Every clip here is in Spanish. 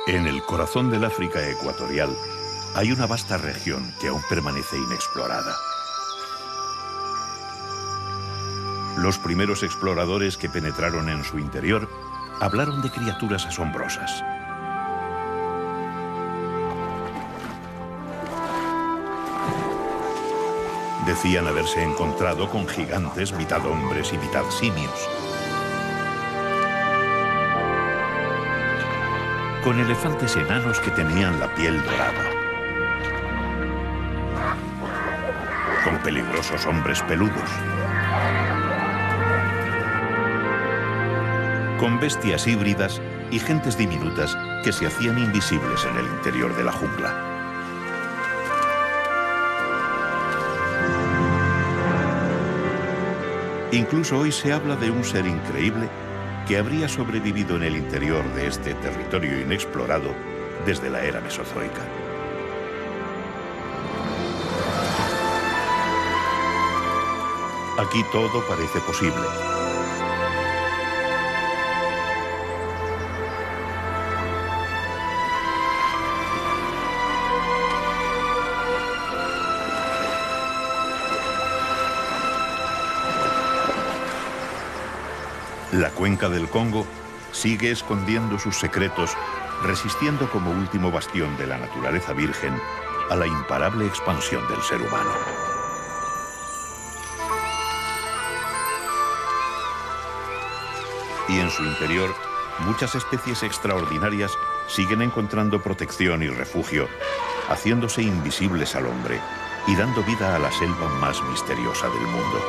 En el corazón del África ecuatorial hay una vasta región que aún permanece inexplorada. Los primeros exploradores que penetraron en su interior hablaron de criaturas asombrosas. Decían haberse encontrado con gigantes, mitad hombres y mitad simios. Con elefantes enanos que tenían la piel dorada. Con peligrosos hombres peludos. Con bestias híbridas y gentes diminutas que se hacían invisibles en el interior de la jungla. Incluso hoy se habla de un ser increíble que habría sobrevivido en el interior de este territorio inexplorado desde la era mesozoica. Aquí todo parece posible. La cuenca del Congo sigue escondiendo sus secretos, resistiendo como último bastión de la naturaleza virgen a la imparable expansión del ser humano. Y en su interior, muchas especies extraordinarias siguen encontrando protección y refugio, haciéndose invisibles al hombre y dando vida a la selva más misteriosa del mundo.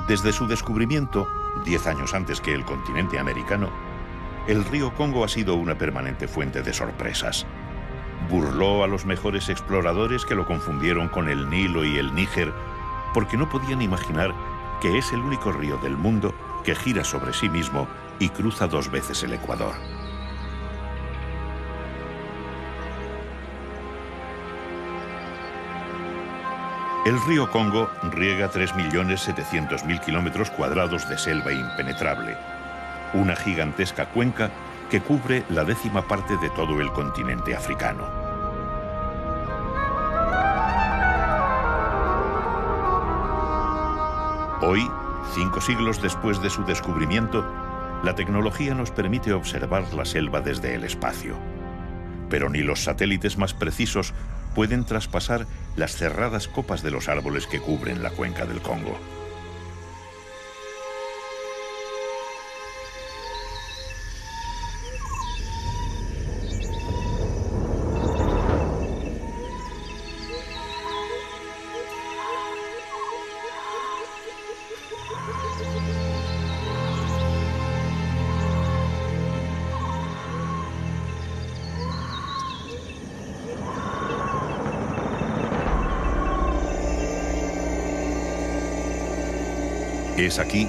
Desde su descubrimiento, 10 años antes que el continente americano, el río Congo ha sido una permanente fuente de sorpresas. Burló a los mejores exploradores que lo confundieron con el Nilo y el Níger, porque no podían imaginar que es el único río del mundo que gira sobre sí mismo y cruza 2 veces el Ecuador. El río Congo riega 3.700.000 kilómetros cuadrados de selva impenetrable, una gigantesca cuenca que cubre la 10ª parte de todo el continente africano. Hoy, 5 siglos después de su descubrimiento, la tecnología nos permite observar la selva desde el espacio. Pero ni los satélites más precisos pueden traspasar las cerradas copas de los árboles que cubren la cuenca del Congo. Es aquí,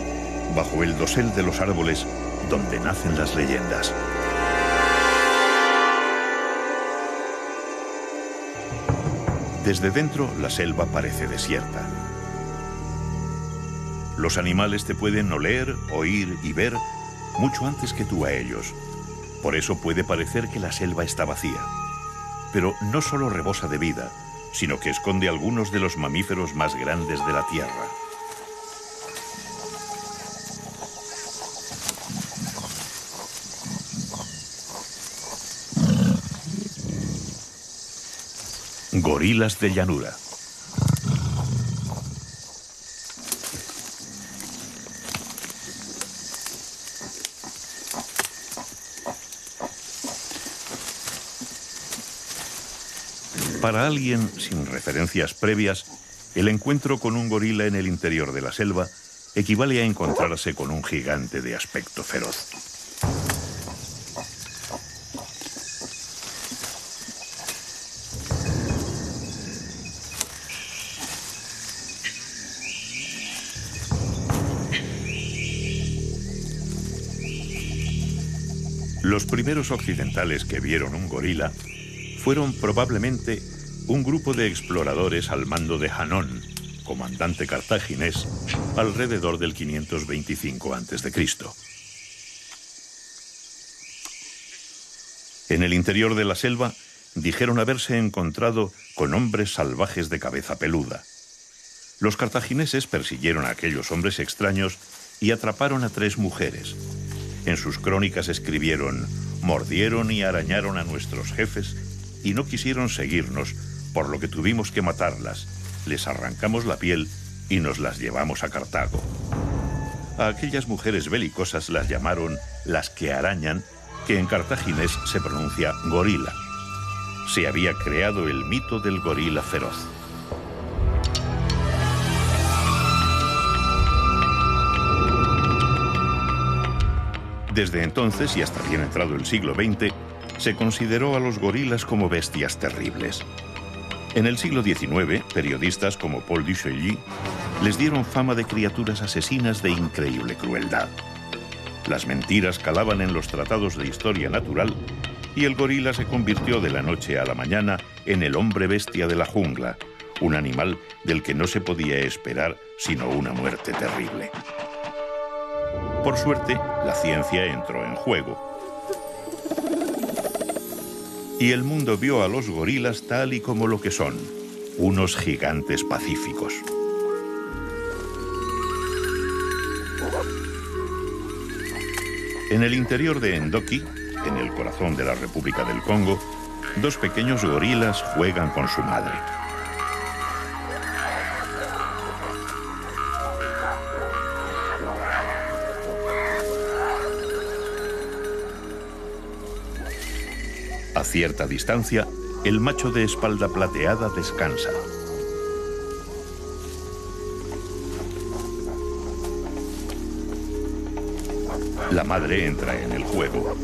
bajo el dosel de los árboles, donde nacen las leyendas. Desde dentro, la selva parece desierta. Los animales te pueden oler, oír y ver mucho antes que tú a ellos. Por eso puede parecer que la selva está vacía. Pero no solo rebosa de vida, sino que esconde algunos de los mamíferos más grandes de la Tierra. Gorilas de llanura. Para alguien sin referencias previas, el encuentro con un gorila en el interior de la selva equivale a encontrarse con un gigante de aspecto feroz. Los primeros occidentales que vieron un gorila fueron probablemente un grupo de exploradores al mando de Hanón, comandante cartaginés, alrededor del 525 a.C. En el interior de la selva dijeron haberse encontrado con hombres salvajes de cabeza peluda. Los cartagineses persiguieron a aquellos hombres extraños y atraparon a 3 mujeres. En sus crónicas escribieron: mordieron y arañaron a nuestros jefes y no quisieron seguirnos, por lo que tuvimos que matarlas. Les arrancamos la piel y nos las llevamos a Cartago. A aquellas mujeres belicosas las llamaron las que arañan, que en cartaginés se pronuncia gorila. Se había creado el mito del gorila feroz. Desde entonces y hasta bien entrado el siglo XX, se consideró a los gorilas como bestias terribles. En el siglo XIX, periodistas como Paul Duchailly les dieron fama de criaturas asesinas de increíble crueldad. Las mentiras calaban en los tratados de historia natural y el gorila se convirtió de la noche a la mañana en el hombre bestia de la jungla, un animal del que no se podía esperar sino una muerte terrible. Por suerte, la ciencia entró en juego y el mundo vio a los gorilas tal y como lo que son, unos gigantes pacíficos. En el interior de Ndoki, en el corazón de la República del Congo, 2 pequeños gorilas juegan con su madre. A cierta distancia, el macho de espalda plateada descansa. La madre entra en el juego.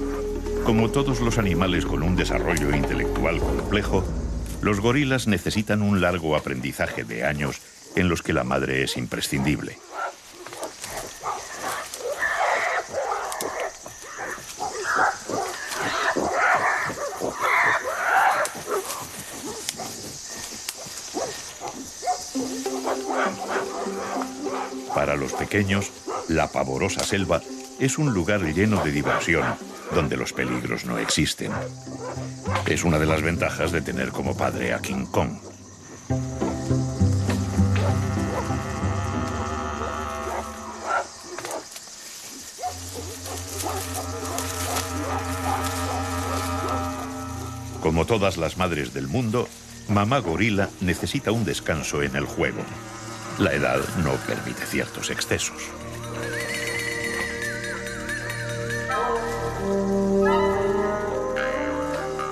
Como todos los animales con un desarrollo intelectual complejo, los gorilas necesitan un largo aprendizaje de años en los que la madre es imprescindible. Para los pequeños, la pavorosa selva es un lugar lleno de diversión, donde los peligros no existen. Es una de las ventajas de tener como padre a King Kong. Como todas las madres del mundo, mamá gorila necesita un descanso en el juego. La edad no permite ciertos excesos.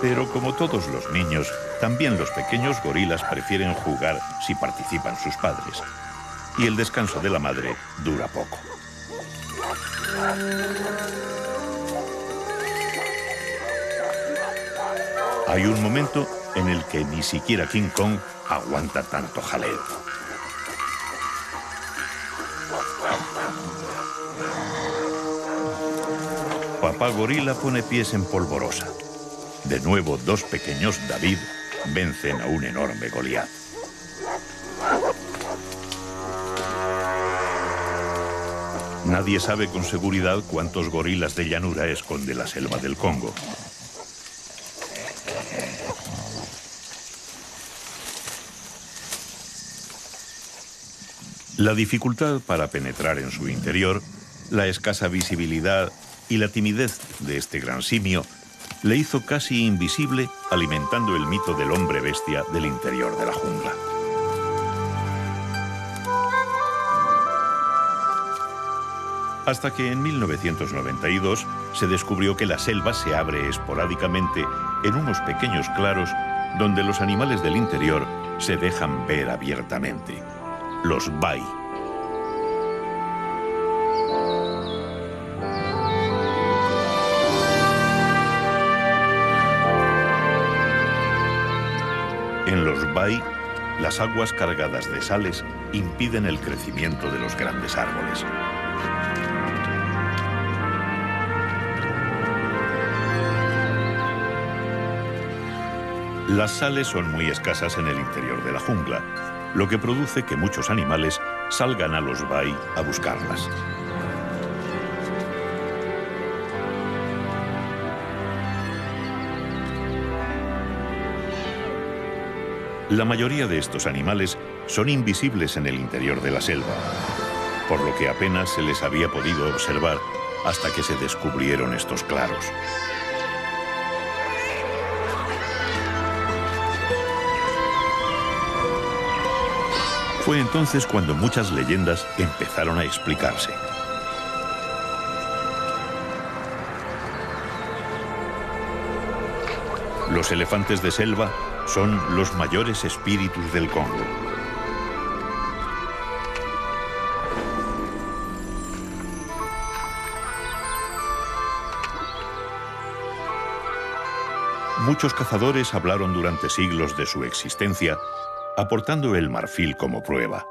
Pero como todos los niños, también los pequeños gorilas prefieren jugar si participan sus padres. Y el descanso de la madre dura poco. Hay un momento en el que ni siquiera King Kong aguanta tanto jaleo. Papá gorila pone pies en polvorosa. De nuevo, 2 pequeños David vencen a un enorme Goliat. Nadie sabe con seguridad cuántos gorilas de llanura esconde la selva del Congo. La dificultad para penetrar en su interior, la escasa visibilidad y la timidez de este gran simio le hizo casi invisible, alimentando el mito del hombre bestia del interior de la jungla. Hasta que en 1992 se descubrió que la selva se abre esporádicamente en unos pequeños claros donde los animales del interior se dejan ver abiertamente. Los bai. En los bai, las aguas cargadas de sales impiden el crecimiento de los grandes árboles. Las sales son muy escasas en el interior de la jungla, lo que produce que muchos animales salgan a los bai a buscarlas. La mayoría de estos animales son invisibles en el interior de la selva, por lo que apenas se les había podido observar hasta que se descubrieron estos claros. Fue entonces cuando muchas leyendas empezaron a explicarse. Los elefantes de selva son los mayores espíritus del Congo. Muchos cazadores hablaron durante siglos de su existencia, aportando el marfil como prueba.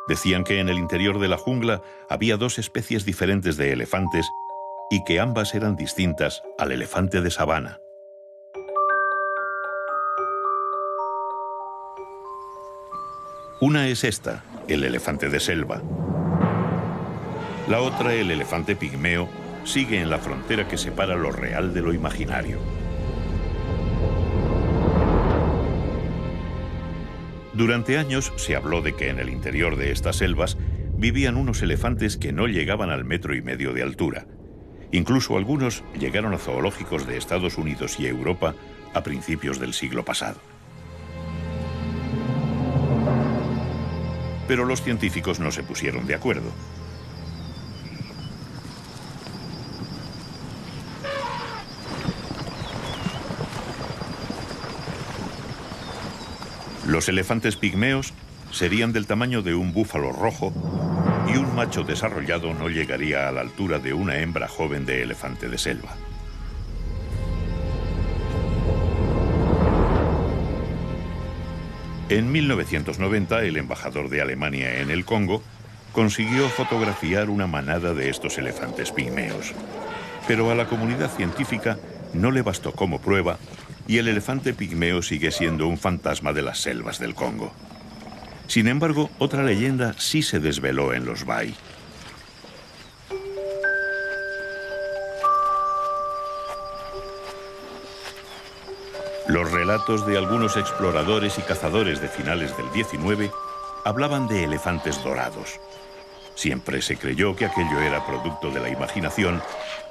Decían que en el interior de la jungla había dos especies diferentes de elefantes y que ambas eran distintas al elefante de sabana. Una es esta, el elefante de selva. La otra, el elefante pigmeo, sigue en la frontera que separa lo real de lo imaginario. Durante años se habló de que en el interior de estas selvas vivían unos elefantes que no llegaban al 1,5 metros de altura. Incluso algunos llegaron a zoológicos de Estados Unidos y Europa a principios del siglo pasado. Pero los científicos no se pusieron de acuerdo. Los elefantes pigmeos serían del tamaño de un búfalo rojo y un macho desarrollado no llegaría a la altura de una hembra joven de elefante de selva. En 1990, el embajador de Alemania en el Congo consiguió fotografiar una manada de estos elefantes pigmeos. Pero a la comunidad científica no le bastó como prueba y el elefante pigmeo sigue siendo un fantasma de las selvas del Congo. Sin embargo, otra leyenda sí se desveló en los bai. Los relatos de algunos exploradores y cazadores de finales del 19 hablaban de elefantes dorados. Siempre se creyó que aquello era producto de la imaginación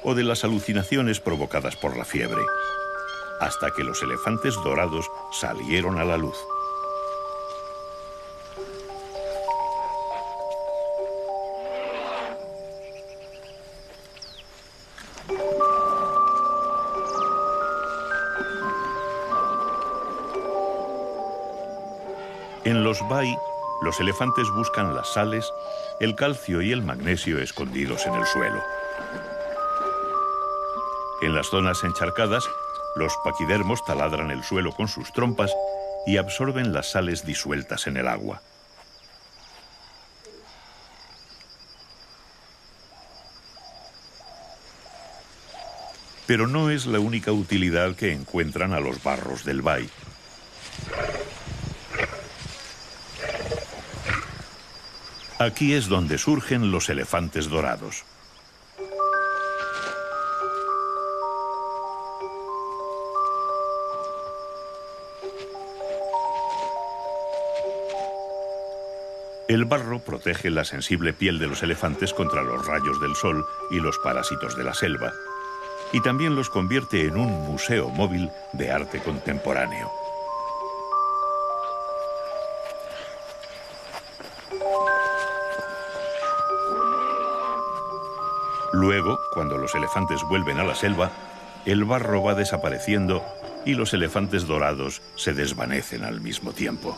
o de las alucinaciones provocadas por la fiebre, hasta que los elefantes dorados salieron a la luz. En los bai, los elefantes buscan las sales, el calcio y el magnesio escondidos en el suelo. En las zonas encharcadas, los paquidermos taladran el suelo con sus trompas y absorben las sales disueltas en el agua. Pero no es la única utilidad que encuentran a los barros del bai. Aquí es donde surgen los elefantes dorados. El barro protege la sensible piel de los elefantes contra los rayos del sol y los parásitos de la selva, y también los convierte en un museo móvil de arte contemporáneo. Luego, cuando los elefantes vuelven a la selva, el barro va desapareciendo y los elefantes dorados se desvanecen al mismo tiempo.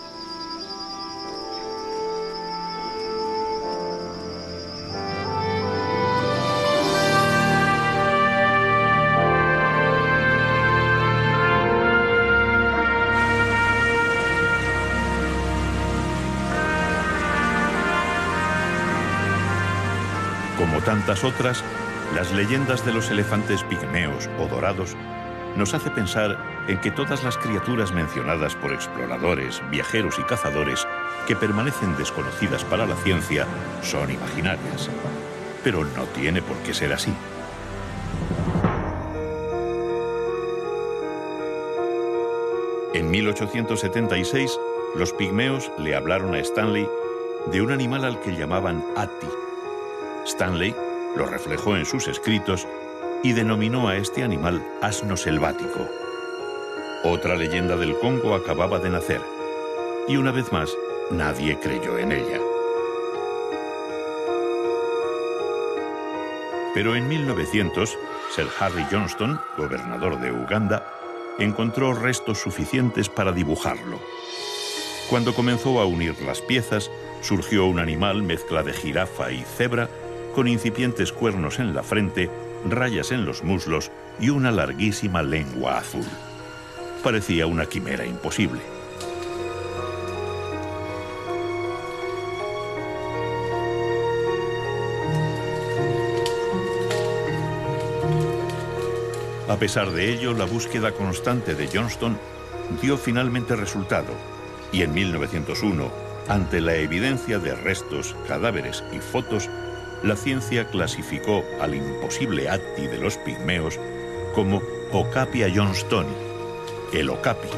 Como tantas otras, las leyendas de los elefantes pigmeos o dorados nos hace pensar en que todas las criaturas mencionadas por exploradores, viajeros y cazadores que permanecen desconocidas para la ciencia son imaginarias. Pero no tiene por qué ser así. En 1876, los pigmeos le hablaron a Stanley de un animal al que llamaban Ati. Stanley lo reflejó en sus escritos y denominó a este animal asno selvático. Otra leyenda del Congo acababa de nacer, y una vez más, nadie creyó en ella. Pero en 1900, Sir Harry Johnston, gobernador de Uganda, encontró restos suficientes para dibujarlo. Cuando comenzó a unir las piezas, surgió un animal mezcla de jirafa y cebra, con incipientes cuernos en la frente, rayas en los muslos y una larguísima lengua azul. Parecía una quimera imposible. A pesar de ello, la búsqueda constante de Johnston dio finalmente resultado, y en 1901, ante la evidencia de restos, cadáveres y fotos, la ciencia clasificó al imposible Ati de los pigmeos como Okapia johnstoni, el okapi.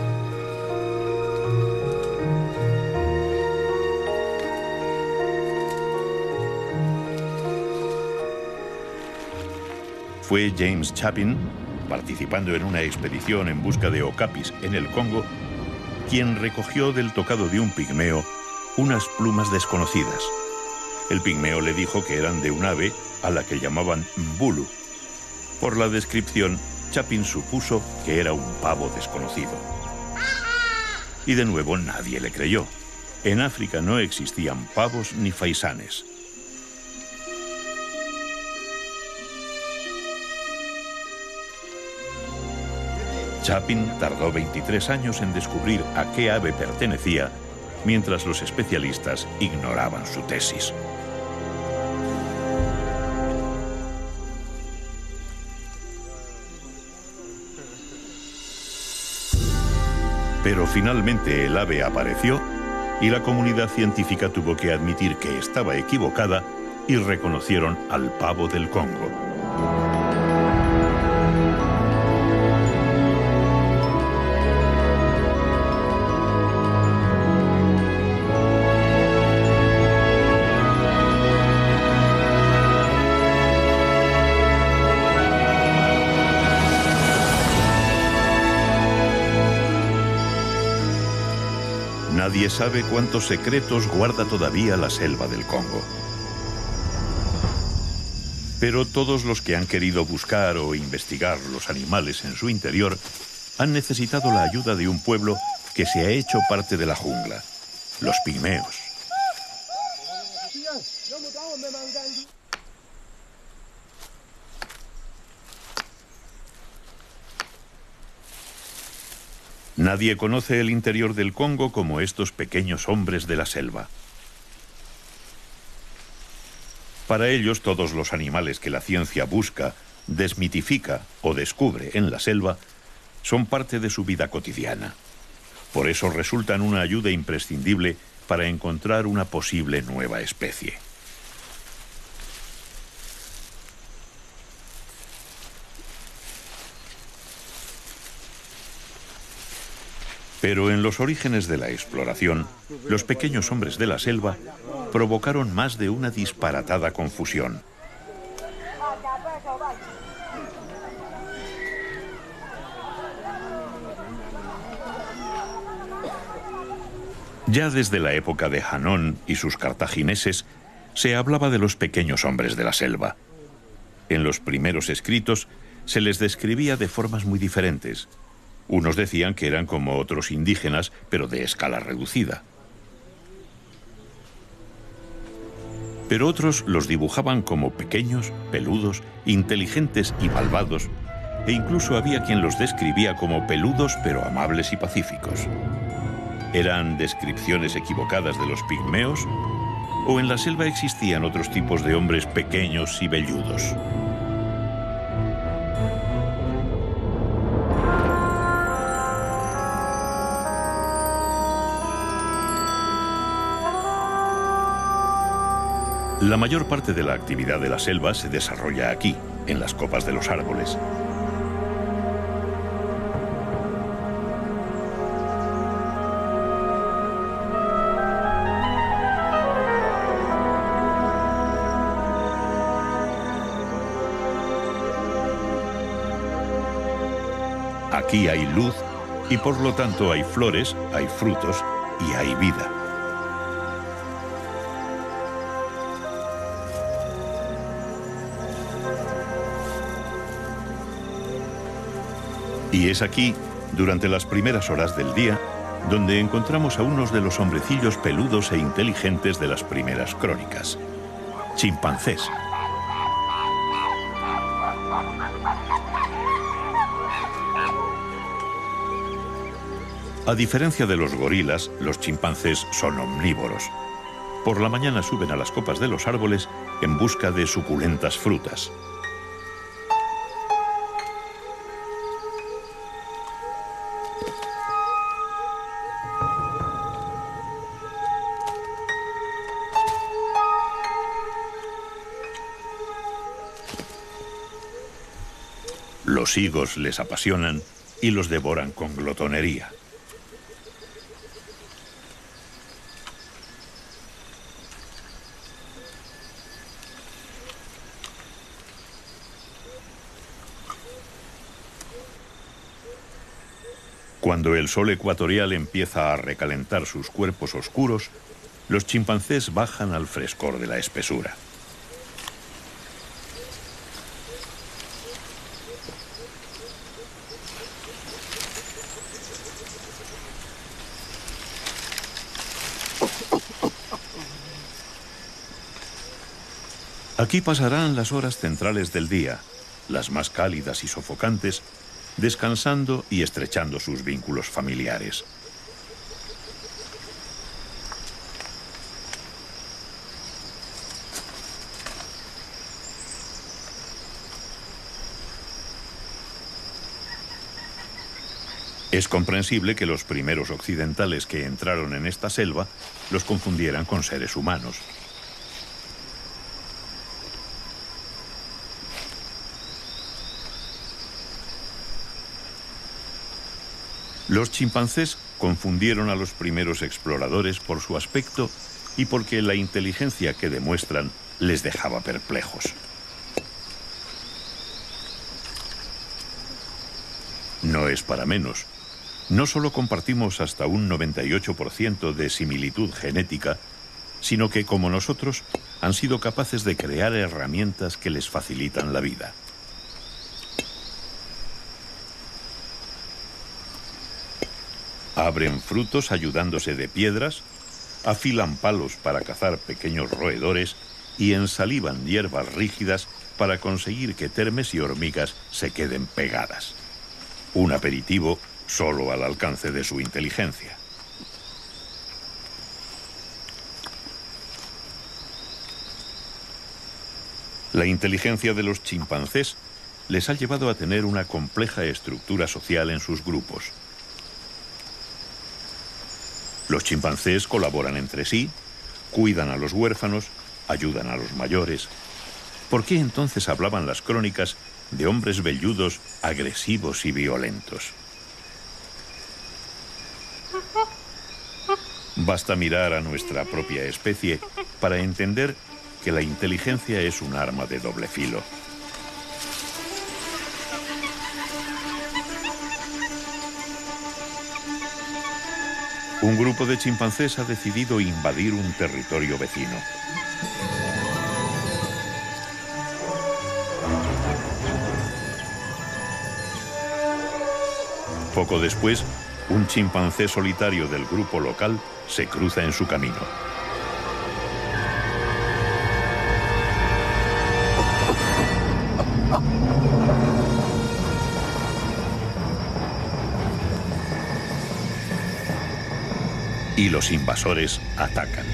Fue James Chapin, participando en una expedición en busca de okapis en el Congo, quien recogió del tocado de un pigmeo unas plumas desconocidas. El pigmeo le dijo que eran de un ave a la que llamaban mbulu. Por la descripción, Chapin supuso que era un pavo desconocido. Y de nuevo nadie le creyó. En África no existían pavos ni faisanes. Chapin tardó 23 años en descubrir a qué ave pertenecía, mientras los especialistas ignoraban su tesis. Pero finalmente el ave apareció y la comunidad científica tuvo que admitir que estaba equivocada y reconocieron al pavo del Congo. Nadie sabe cuántos secretos guarda todavía la selva del Congo. Pero todos los que han querido buscar o investigar los animales en su interior han necesitado la ayuda de un pueblo que se ha hecho parte de la jungla, los pigmeos. Nadie conoce el interior del Congo como estos pequeños hombres de la selva. Para ellos, todos los animales que la ciencia busca, desmitifica o descubre en la selva son parte de su vida cotidiana. Por eso resultan una ayuda imprescindible para encontrar una posible nueva especie. Pero en los orígenes de la exploración, los pequeños hombres de la selva provocaron más de una disparatada confusión. Ya desde la época de Hanón y sus cartagineses, se hablaba de los pequeños hombres de la selva. En los primeros escritos se les describía de formas muy diferentes. Unos decían que eran como otros indígenas, pero de escala reducida. Pero otros los dibujaban como pequeños, peludos, inteligentes y malvados, e incluso había quien los describía como peludos pero amables y pacíficos. ¿Eran descripciones equivocadas de los pigmeos? ¿O en la selva existían otros tipos de hombres pequeños y velludos? La mayor parte de la actividad de la selva se desarrolla aquí, en las copas de los árboles. Aquí hay luz y por lo tanto hay flores, hay frutos y hay vida. Y es aquí, durante las primeras horas del día, donde encontramos a unos de los hombrecillos peludos e inteligentes de las primeras crónicas: chimpancés. A diferencia de los gorilas, los chimpancés son omnívoros. Por la mañana suben a las copas de los árboles en busca de suculentas frutas. Los higos les apasionan y los devoran con glotonería. Cuando el sol ecuatorial empieza a recalentar sus cuerpos oscuros, los chimpancés bajan al frescor de la espesura. Aquí pasarán las horas centrales del día, las más cálidas y sofocantes, descansando y estrechando sus vínculos familiares. Es comprensible que los primeros occidentales que entraron en esta selva los confundieran con seres humanos. Los chimpancés confundieron a los primeros exploradores por su aspecto y porque la inteligencia que demuestran les dejaba perplejos. No es para menos. No solo compartimos hasta un 98% de similitud genética, sino que, como nosotros, han sido capaces de crear herramientas que les facilitan la vida. Abren frutos ayudándose de piedras, afilan palos para cazar pequeños roedores y ensalivan hierbas rígidas para conseguir que termes y hormigas se queden pegadas. Un aperitivo solo al alcance de su inteligencia. La inteligencia de los chimpancés les ha llevado a tener una compleja estructura social en sus grupos. Los chimpancés colaboran entre sí, cuidan a los huérfanos, ayudan a los mayores. ¿Por qué entonces hablaban las crónicas de hombres velludos, agresivos y violentos? Basta mirar a nuestra propia especie para entender que la inteligencia es un arma de doble filo. Un grupo de chimpancés ha decidido invadir un territorio vecino. Poco después, un chimpancé solitario del grupo local se cruza en su camino. Y los invasores atacan.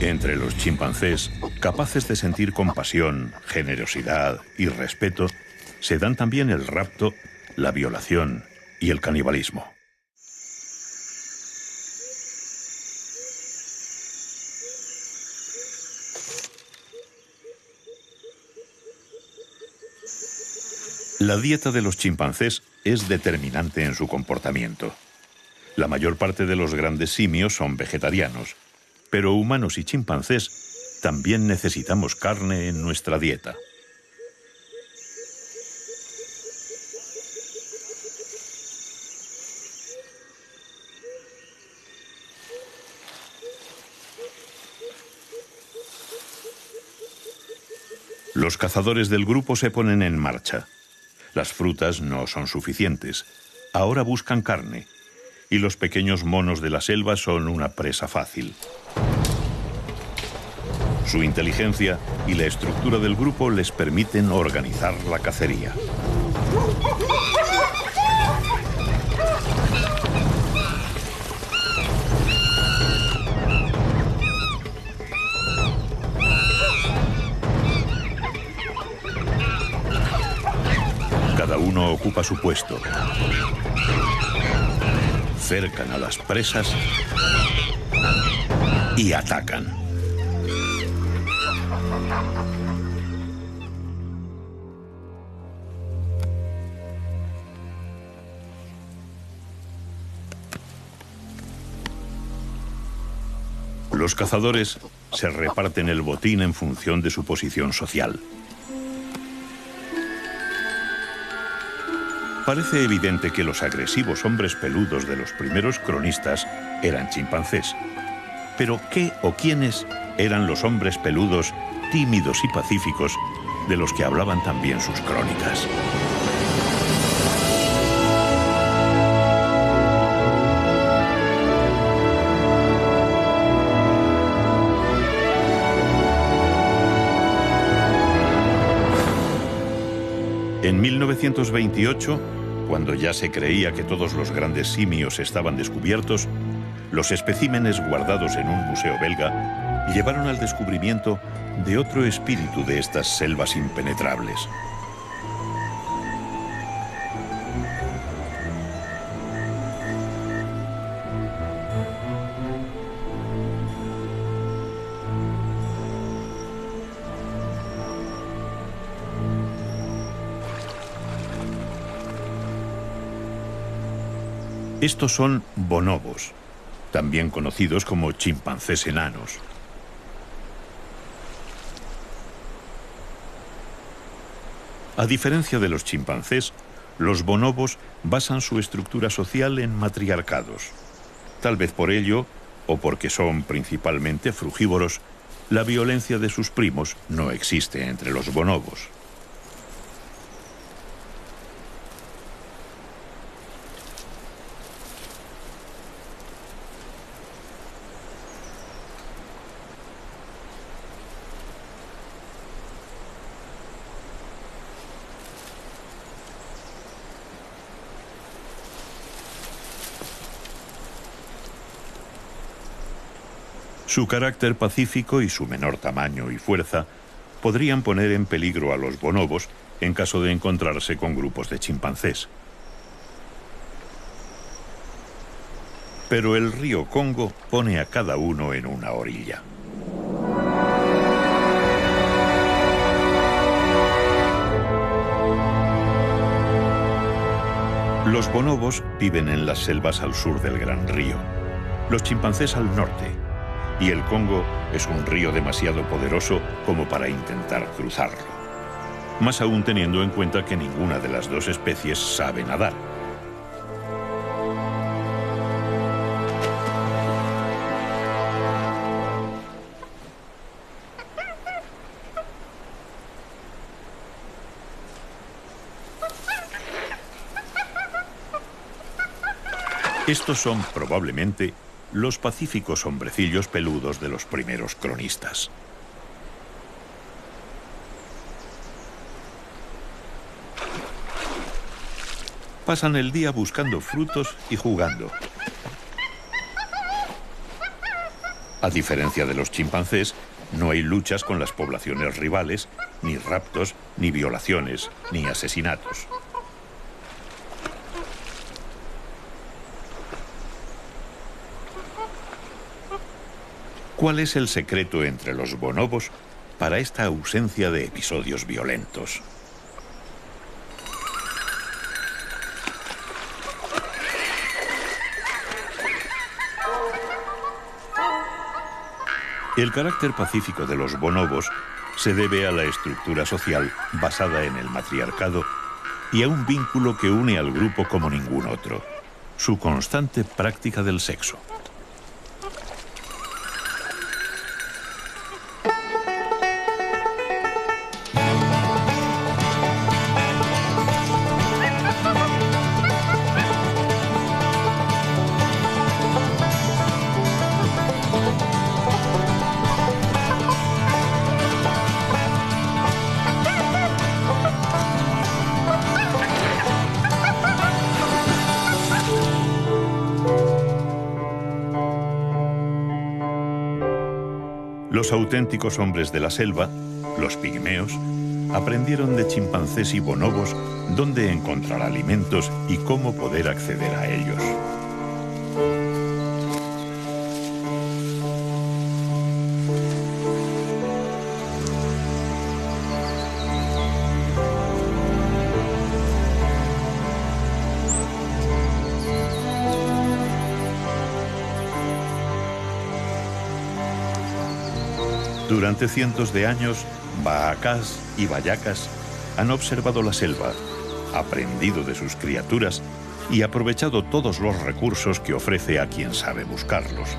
Entre los chimpancés, capaces de sentir compasión, generosidad y respeto, se dan también el rapto, la violación y el canibalismo. La dieta de los chimpancés es determinante en su comportamiento. La mayor parte de los grandes simios son vegetarianos, pero humanos y chimpancés también necesitamos carne en nuestra dieta. Los cazadores del grupo se ponen en marcha. Las frutas no son suficientes. Ahora buscan carne, y los pequeños monos de la selva son una presa fácil. Su inteligencia y la estructura del grupo les permiten organizar la cacería. Cada uno ocupa su puesto. Cercan a las presas y atacan. Los cazadores se reparten el botín en función de su posición social. Parece evidente que los agresivos hombres peludos de los primeros cronistas eran chimpancés. Pero ¿qué o quiénes eran los hombres peludos, tímidos y pacíficos de los que hablaban también sus crónicas? En 1928, cuando ya se creía que todos los grandes simios estaban descubiertos, los especímenes guardados en un museo belga llevaron al descubrimiento de otro espíritu de estas selvas impenetrables. Estos son bonobos, también conocidos como chimpancés enanos. A diferencia de los chimpancés, los bonobos basan su estructura social en matriarcados. Tal vez por ello, o porque son principalmente frugívoros, la violencia de sus primos no existe entre los bonobos. Su carácter pacífico y su menor tamaño y fuerza podrían poner en peligro a los bonobos en caso de encontrarse con grupos de chimpancés. Pero el río Congo pone a cada uno en una orilla. Los bonobos viven en las selvas al sur del Gran Río, los chimpancés al norte, y el Congo es un río demasiado poderoso como para intentar cruzarlo. Más aún teniendo en cuenta que ninguna de las dos especies sabe nadar. Estos son probablemente los pacíficos hombrecillos peludos de los primeros cronistas. Pasan el día buscando frutos y jugando. A diferencia de los chimpancés, no hay luchas con las poblaciones rivales, ni raptos, ni violaciones, ni asesinatos. ¿Cuál es el secreto entre los bonobos para esta ausencia de episodios violentos? El carácter pacífico de los bonobos se debe a la estructura social basada en el matriarcado y a un vínculo que une al grupo como ningún otro, su constante práctica del sexo. Los auténticos hombres de la selva, los pigmeos, aprendieron de chimpancés y bonobos dónde encontrar alimentos y cómo poder acceder a ellos. Durante cientos de años, baacás y bayacas han observado la selva, aprendido de sus criaturas y aprovechado todos los recursos que ofrece a quien sabe buscarlos.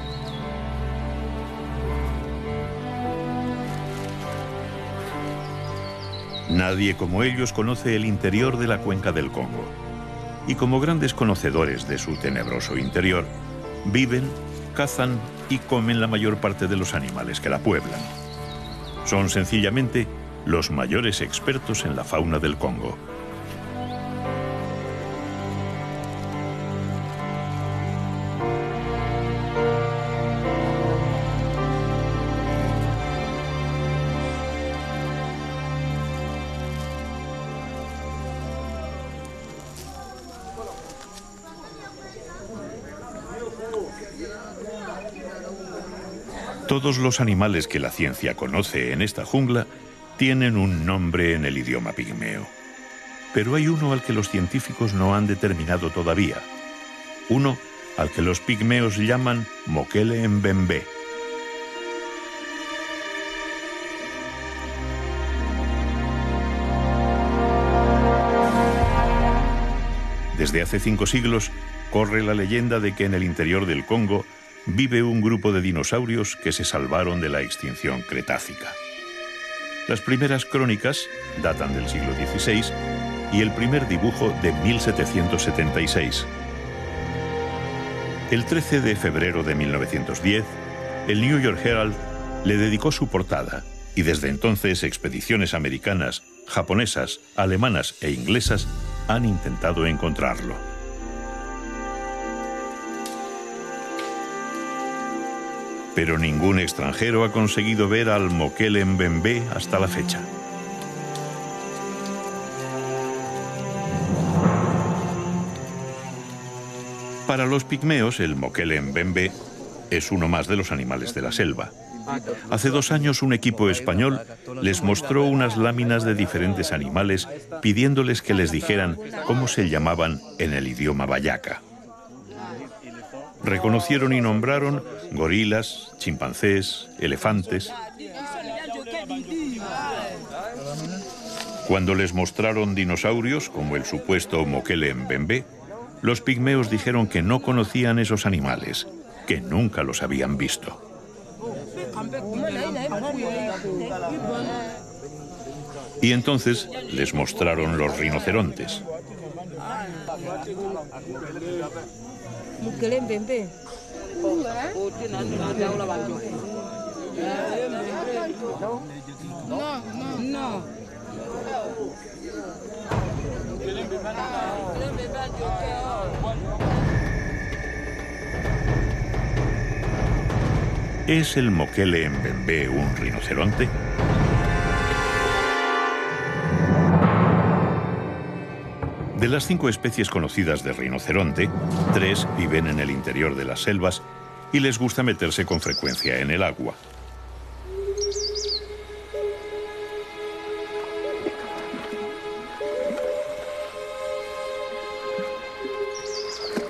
Nadie como ellos conoce el interior de la cuenca del Congo. Y como grandes conocedores de su tenebroso interior, viven, cazan y comen la mayor parte de los animales que la pueblan. Son sencillamente los mayores expertos en la fauna del Congo. Todos los animales que la ciencia conoce en esta jungla tienen un nombre en el idioma pigmeo. Pero hay uno al que los científicos no han determinado todavía. Uno al que los pigmeos llaman Mokele Mbembe. Desde hace 5 siglos corre la leyenda de que en el interior del Congo vive un grupo de dinosaurios que se salvaron de la extinción cretácica. Las primeras crónicas datan del siglo XVI y el primer dibujo de 1776. El 13 de febrero de 1910, el New York Herald le dedicó su portada y desde entonces expediciones americanas, japonesas, alemanas e inglesas han intentado encontrarlo. Pero ningún extranjero ha conseguido ver al Mokele Mbembe hasta la fecha. Para los pigmeos, el Mokele Mbembe es uno más de los animales de la selva. Hace 2 años un equipo español les mostró unas láminas de diferentes animales pidiéndoles que les dijeran cómo se llamaban en el idioma bayaca. Reconocieron y nombraron gorilas, chimpancés, elefantes. Cuando les mostraron dinosaurios, como el supuesto Mokele Mbembe, los pigmeos dijeron que no conocían esos animales, que nunca los habían visto. Y entonces les mostraron los rinocerontes. No. ¿Es el Mokele mbembe un rinoceronte? De las 5 especies conocidas de rinoceronte, 3 viven en el interior de las selvas y les gusta meterse con frecuencia en el agua.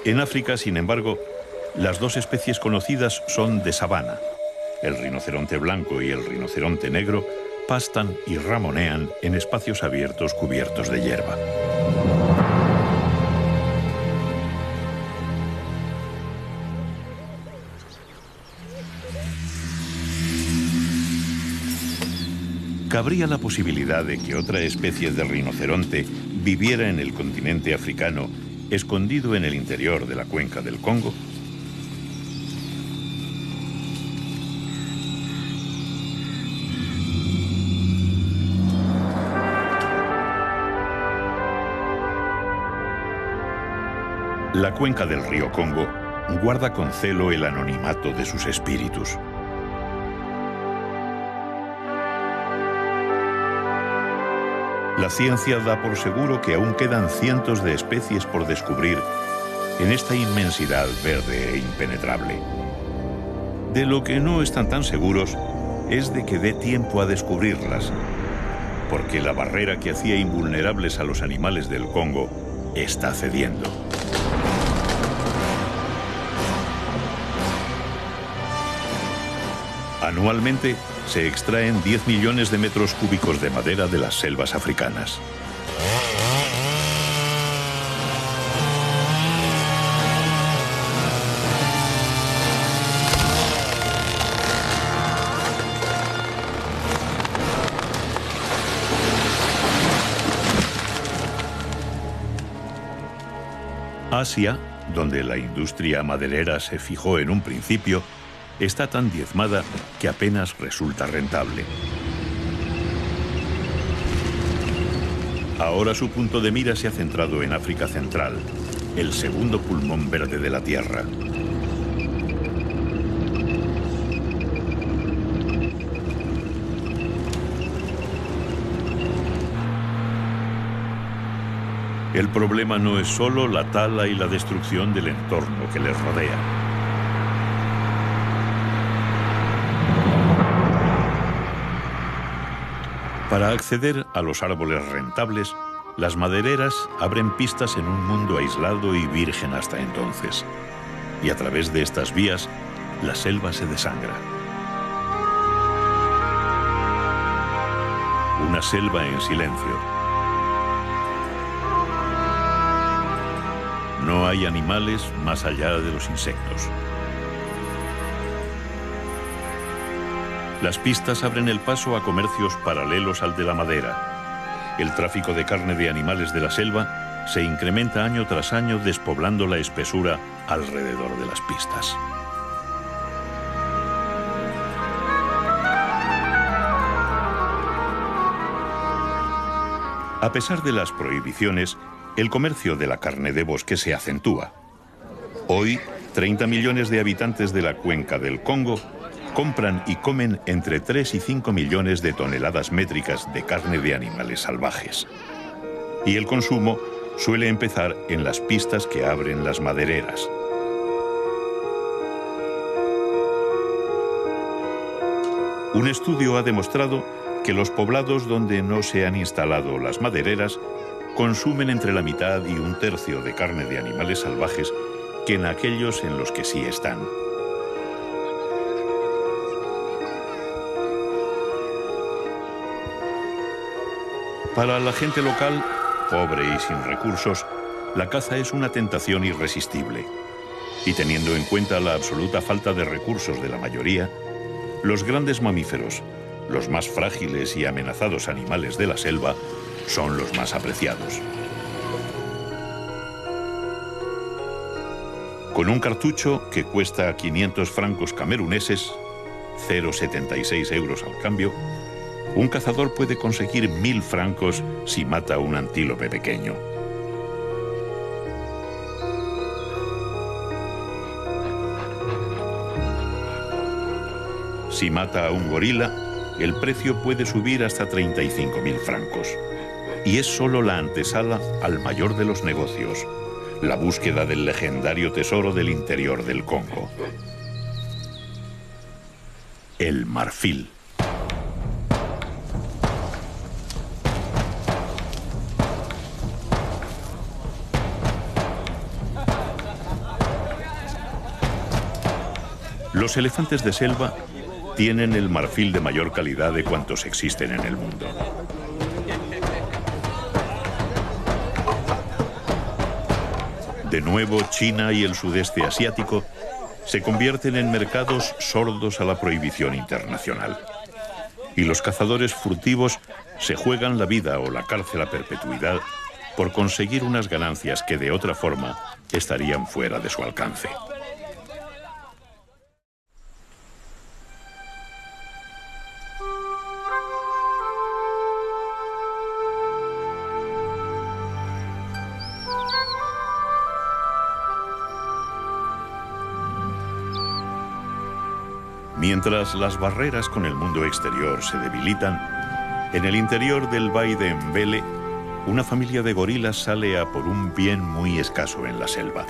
En África, sin embargo, las 2 especies conocidas son de sabana. El rinoceronte blanco y el rinoceronte negro pastan y ramonean en espacios abiertos cubiertos de hierba. ¿Cabría la posibilidad de que otra especie de rinoceronte viviera en el continente africano, escondido en el interior de la cuenca del Congo? La cuenca del río Congo guarda con celo el anonimato de sus espíritus. La ciencia da por seguro que aún quedan cientos de especies por descubrir en esta inmensidad verde e impenetrable. De lo que no están tan seguros es de que dé tiempo a descubrirlas, porque la barrera que hacía invulnerables a los animales del Congo está cediendo. Anualmente se extraen 10 millones de metros cúbicos de madera de las selvas africanas. Asia, donde la industria maderera se fijó en un principio, está tan diezmada que apenas resulta rentable. Ahora su punto de mira se ha centrado en África Central, el segundo pulmón verde de la Tierra. El problema no es solo la tala y la destrucción del entorno que les rodea. Para acceder a los árboles rentables, las madereras abren pistas en un mundo aislado y virgen hasta entonces. Y a través de estas vías, la selva se desangra. Una selva en silencio. No hay animales más allá de los insectos. Las pistas abren el paso a comercios paralelos al de la madera. El tráfico de carne de animales de la selva se incrementa año tras año, despoblando la espesura alrededor de las pistas. A pesar de las prohibiciones, el comercio de la carne de bosque se acentúa. Hoy, 30 millones de habitantes de la cuenca del Congo compran y comen entre 3 y 5 millones de toneladas métricas de carne de animales salvajes. Y el consumo suele empezar en las pistas que abren las madereras. Un estudio ha demostrado que los poblados donde no se han instalado las madereras consumen entre la mitad y un tercio de carne de animales salvajes que en aquellos en los que sí están. Para la gente local, pobre y sin recursos, la caza es una tentación irresistible. Y teniendo en cuenta la absoluta falta de recursos de la mayoría, los grandes mamíferos, los más frágiles y amenazados animales de la selva, son los más apreciados. Con un cartucho que cuesta 500 francos cameruneses, 0,76 euros al cambio, un cazador puede conseguir 1000 francos si mata a un antílope pequeño. Si mata a un gorila, el precio puede subir hasta 35.000 francos. Y es solo la antesala al mayor de los negocios, la búsqueda del legendario tesoro del interior del Congo. El marfil. Los elefantes de selva tienen el marfil de mayor calidad de cuantos existen en el mundo. De nuevo, China y el sudeste asiático se convierten en mercados sordos a la prohibición internacional. Y los cazadores furtivos se juegan la vida o la cárcel a perpetuidad por conseguir unas ganancias que de otra forma estarían fuera de su alcance. Mientras las barreras con el mundo exterior se debilitan, en el interior del Valle de Mbele, una familia de gorilas sale a por un bien muy escaso en la selva.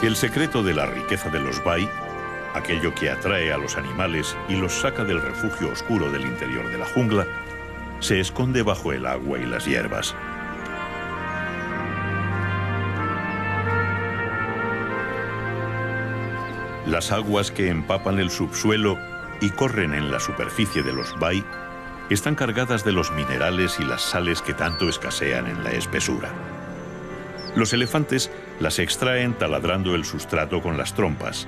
El secreto de la riqueza de los bai, aquello que atrae a los animales y los saca del refugio oscuro del interior de la jungla, se esconde bajo el agua y las hierbas. Las aguas que empapan el subsuelo y corren en la superficie de los bai están cargadas de los minerales y las sales que tanto escasean en la espesura. Los elefantes las extraen taladrando el sustrato con las trompas,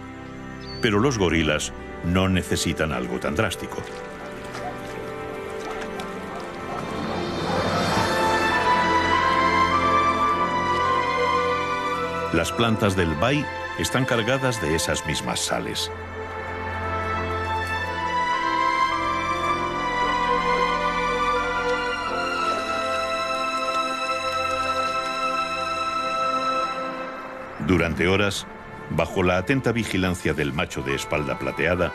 pero los gorilas no necesitan algo tan drástico. Las plantas del bai están cargadas de esas mismas sales. Durante horas, bajo la atenta vigilancia del macho de espalda plateada,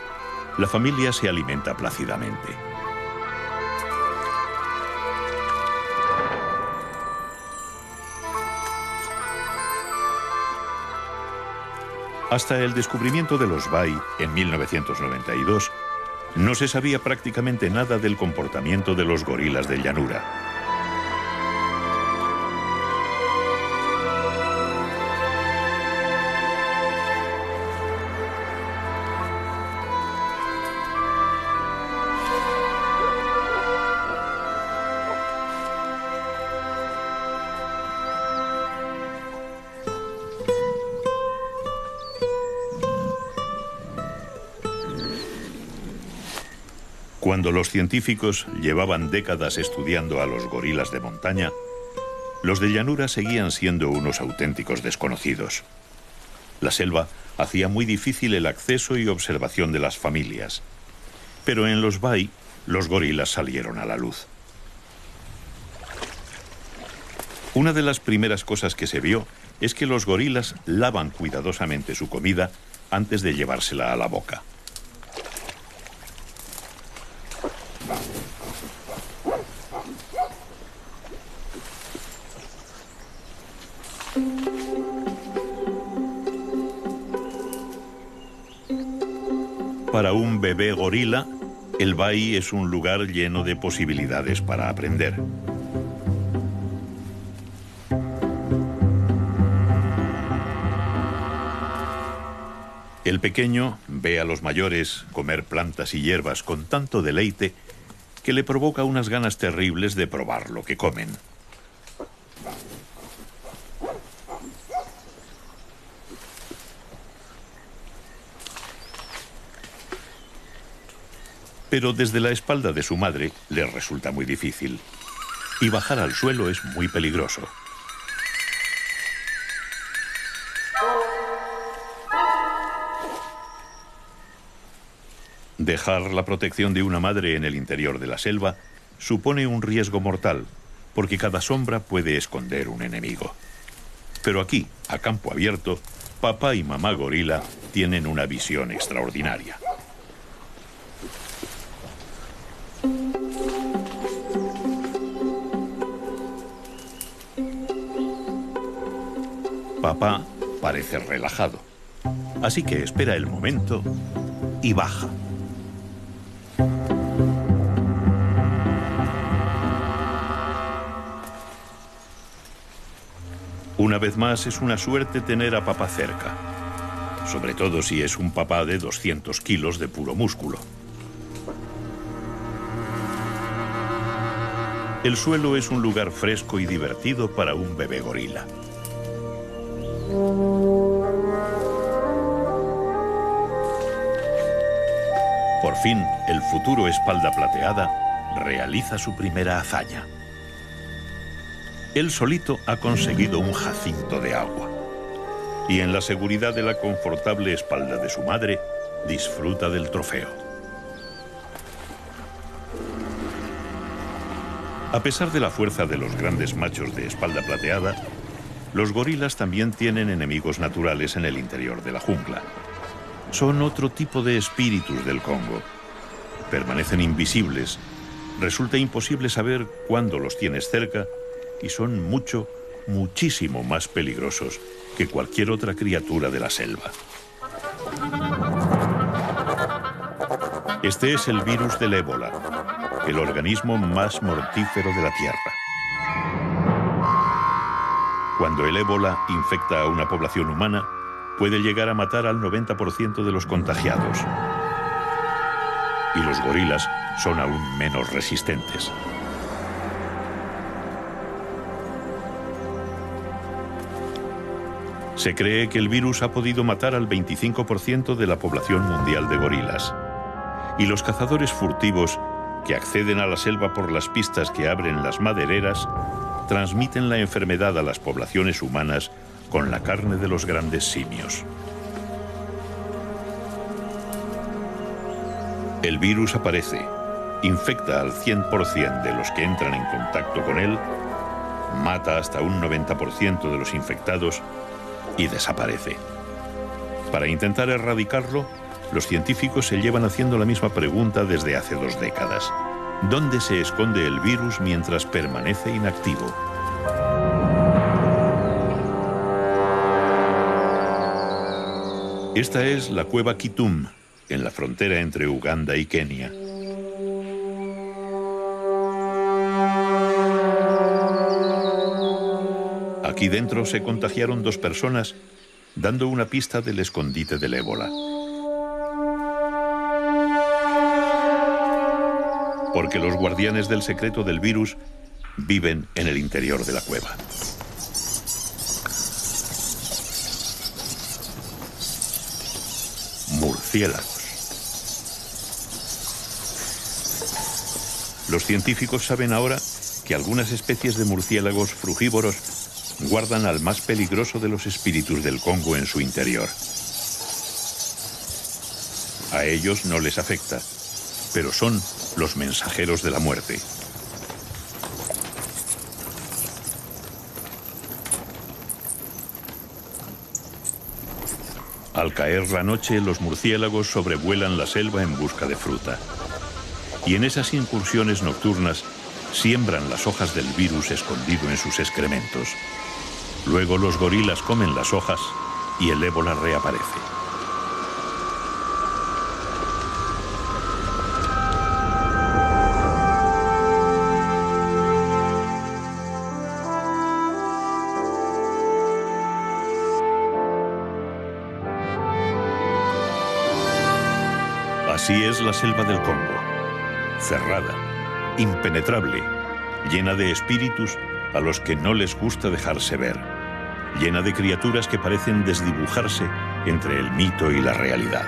la familia se alimenta plácidamente. Hasta el descubrimiento de los bai en 1992, no se sabía prácticamente nada del comportamiento de los gorilas de llanura. Cuando los científicos llevaban décadas estudiando a los gorilas de montaña, los de llanura seguían siendo unos auténticos desconocidos. La selva hacía muy difícil el acceso y observación de las familias, pero en los bai los gorilas salieron a la luz. Una de las primeras cosas que se vio es que los gorilas lavan cuidadosamente su comida antes de llevársela a la boca. Para un bebé gorila, el bai es un lugar lleno de posibilidades para aprender. El pequeño ve a los mayores comer plantas y hierbas con tanto deleite que le provoca unas ganas terribles de probar lo que comen. Pero desde la espalda de su madre le resulta muy difícil, y bajar al suelo es muy peligroso. Dejar la protección de una madre en el interior de la selva supone un riesgo mortal, porque cada sombra puede esconder un enemigo. Pero aquí, a campo abierto, Papá y mamá gorila tienen una visión extraordinaria. Papá parece relajado, así que espera el momento y baja. Una vez más, es una suerte tener a papá cerca, sobre todo si es un papá de 200 kilos de puro músculo. El suelo es un lugar fresco y divertido para un bebé gorila. Por fin, el futuro espalda plateada realiza su primera hazaña. Él solito ha conseguido un jacinto de agua. Y en la seguridad de la confortable espalda de su madre, disfruta del trofeo. A pesar de la fuerza de los grandes machos de espalda plateada, los gorilas también tienen enemigos naturales en el interior de la jungla. Son otro tipo de espíritus del Congo. Permanecen invisibles, resulta imposible saber cuándo los tienes cerca y son muchísimo más peligrosos que cualquier otra criatura de la selva. Este es el virus del ébola, el organismo más mortífero de la Tierra. Cuando el ébola infecta a una población humana, puede llegar a matar al 90% de los contagiados. Y los gorilas son aún menos resistentes. Se cree que el virus ha podido matar al 25% de la población mundial de gorilas. Y los cazadores furtivos, que acceden a la selva por las pistas que abren las madereras, transmiten la enfermedad a las poblaciones humanas con la carne de los grandes simios. El virus aparece, infecta al 100% de los que entran en contacto con él, mata hasta un 90% de los infectados y desaparece. Para intentar erradicarlo, los científicos se llevan haciendo la misma pregunta desde hace 2 décadas. ¿Dónde se esconde el virus mientras permanece inactivo? Esta es la cueva Kitum, en la frontera entre Uganda y Kenia. Aquí dentro se contagiaron 2 personas, dando una pista del escondite del ébola. Porque los guardianes del secreto del virus viven en el interior de la cueva. Murciélagos. Los científicos saben ahora que algunas especies de murciélagos frugívoros guardan al más peligroso de los espíritus del Congo en su interior. A ellos no les afecta, pero son los mensajeros de la muerte. Al caer la noche, los murciélagos sobrevuelan la selva en busca de fruta. Y en esas incursiones nocturnas siembran las hojas del virus escondido en sus excrementos. Luego los gorilas comen las hojas y el ébola reaparece. Así es la selva del Congo, cerrada, impenetrable, llena de espíritus a los que no les gusta dejarse ver, llena de criaturas que parecen desdibujarse entre el mito y la realidad.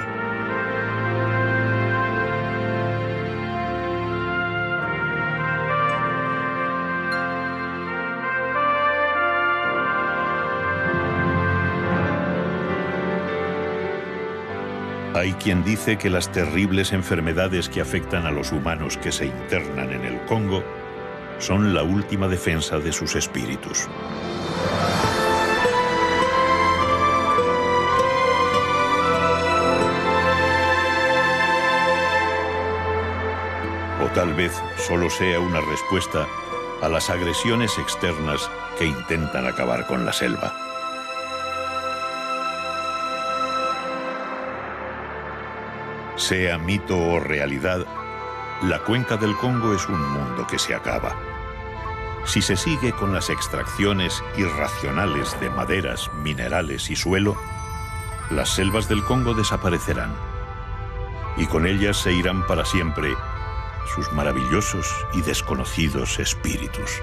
Hay quien dice que las terribles enfermedades que afectan a los humanos que se internan en el Congo son la última defensa de sus espíritus. O tal vez solo sea una respuesta a las agresiones externas que intentan acabar con la selva. Sea mito o realidad, la cuenca del Congo es un mundo que se acaba. Si se sigue con las extracciones irracionales de maderas, minerales y suelo, las selvas del Congo desaparecerán. Y con ellas se irán para siempre sus maravillosos y desconocidos espíritus.